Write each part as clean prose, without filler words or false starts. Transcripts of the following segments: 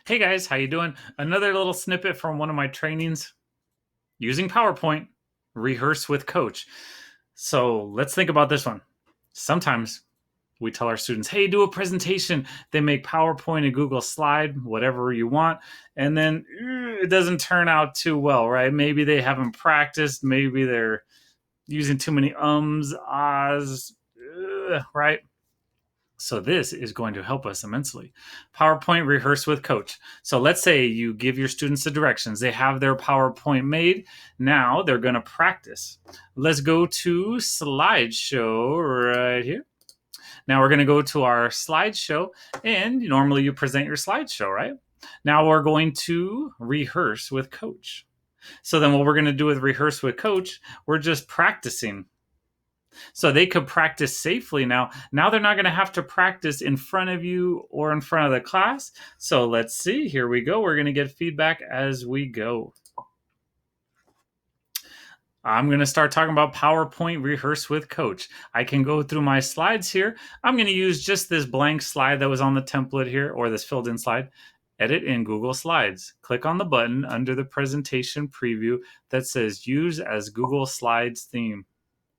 Hey guys, how you doing? Another little snippet from one of my trainings using PowerPoint, Rehearse with Coach. So let's think about this one. Sometimes we tell our students, hey, do a presentation. They make PowerPoint and Google Slide, whatever you want, and then it doesn't turn out too well, right? Maybe they haven't practiced. Maybe they're using too many ahs, right? So this is going to help us immensely. PowerPoint Rehearse with Coach. So let's say you give your students the directions. They have their PowerPoint made. Now they're going to practice. Let's go to slideshow right here. Now we're going to go to our slideshow, and normally you present your slideshow, right? Now we're going to rehearse with Coach. So then what we're going to do with Rehearse with Coach, we're just practicing, so they could practice safely now. Now they're not going to have to practice in front of you or in front of the class. So let's see. Here we go. We're going to get feedback as we go. I'm going to start talking about PowerPoint Rehearse with Coach. I can go through my slides here. I'm going to use just this blank slide that was on the template here, or this filled in slide. Edit in Google Slides. Click on the button under the presentation preview that says Use as Google Slides theme.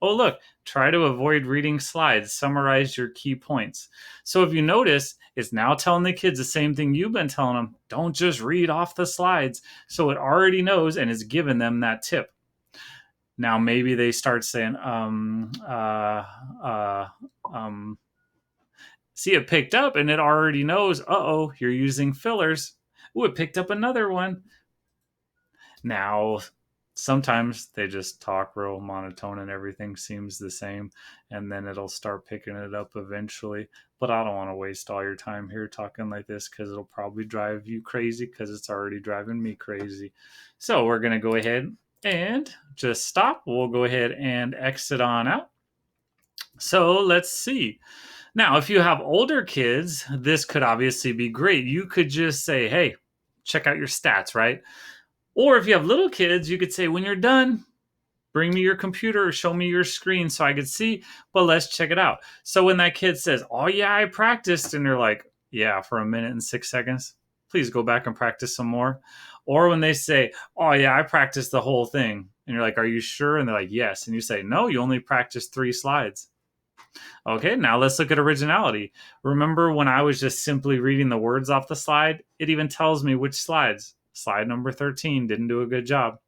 Oh, look, try to avoid reading slides. Summarize your key points. So if you notice, it's now telling the kids the same thing you've been telling them. Don't just read off the slides. So it already knows and is giving them that tip. Now maybe they start saying, see, it picked up and it already knows, uh-oh, you're using fillers. Ooh, it picked up another one. Now, sometimes they just talk real monotone and everything seems the same, and then it'll start picking it up eventually. But I don't want to waste all your time here talking like this because it'll probably drive you crazy, because it's already driving me crazy. So we're going to go ahead and just stop. We'll go ahead and exit on out. So let's see. Now, if you have older kids, this could obviously be great. You could just say, hey, check out your stats, right? Or if you have little kids, you could say, when you're done, bring me your computer or show me your screen so I could see, but let's check it out. So when that kid says, oh, yeah, I practiced, and they're like, yeah, for a minute and 6 seconds, please go back and practice some more. Or when they say, oh, yeah, I practiced the whole thing, and you're like, are you sure? And they're like, yes. And you say, no, you only practiced 3 slides. Okay, now let's look at originality. Remember when I was just simply reading the words off the slide? It even tells me which slides. Slide number 13 didn't do a good job.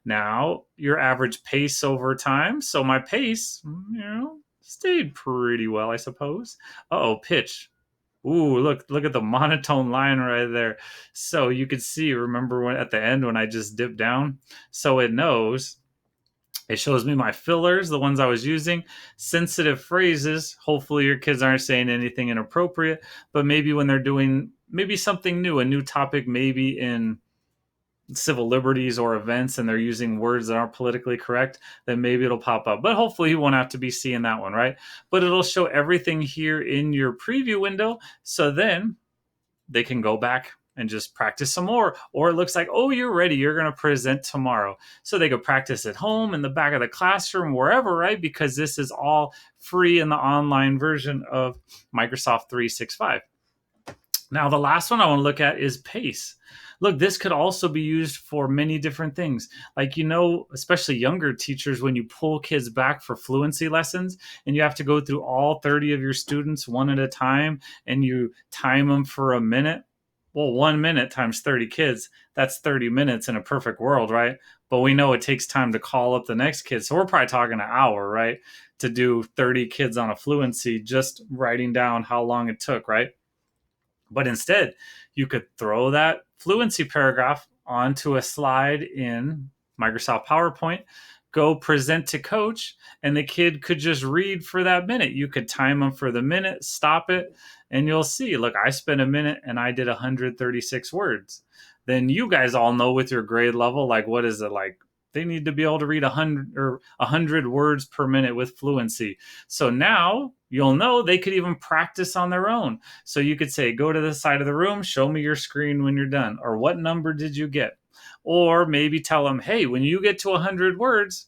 Now, your average pace over time. So my pace, stayed pretty well, I suppose. Uh-oh, pitch. Ooh, look at the monotone line right there. So you could see, remember when at the end when I just dipped down? So it knows. It shows me my fillers, the ones I was using, sensitive phrases. Hopefully your kids aren't saying anything inappropriate, but maybe when they're doing maybe something new, a new topic, maybe in civil liberties or events, and they're using words that aren't politically correct, then maybe it'll pop up. But hopefully you won't have to be seeing that one, right? But it'll show everything here in your preview window. So then they can go back and just practice some more. Or it looks like, oh, you're ready. You're going to present tomorrow. So they could practice at home, in the back of the classroom, wherever, right? Because this is all free in the online version of Microsoft 365. Now, the last one I want to look at is pace. Look, this could also be used for many different things. Like, especially younger teachers, when you pull kids back for fluency lessons and you have to go through all 30 of your students one at a time and you time them for a minute. Well, 1 minute times 30 kids, that's 30 minutes in a perfect world, right? But we know it takes time to call up the next kid. So we're probably talking an hour, right? To do 30 kids on a fluency, just writing down how long it took, right? But instead, you could throw that fluency paragraph onto a slide in Microsoft PowerPoint, go present to coach, and the kid could just read for that minute. You could time them for the minute, stop it, and you'll see, look, I spent a minute and I did 136 words. Then you guys all know with your grade level, like, what is it like? They need to be able to read 100 words per minute with fluency. So now you'll know they could even practice on their own. So you could say, go to the side of the room, show me your screen when you're done, or what number did you get? Or maybe tell them, hey, when you get to 100 words,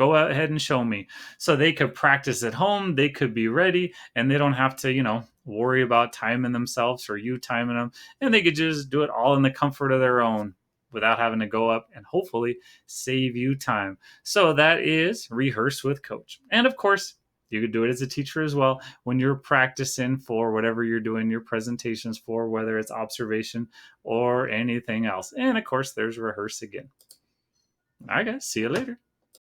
Go ahead and show me. So they could practice at home, they could be ready, and they don't have to, worry about timing themselves or you timing them. And they could just do it all in the comfort of their own without having to go up and hopefully save you time. So that is Rehearse with Coach. And of course, you could do it as a teacher as well when you're practicing for whatever you're doing your presentations for, whether it's observation or anything else. And of course, there's rehearse again. All right, guys. See you later.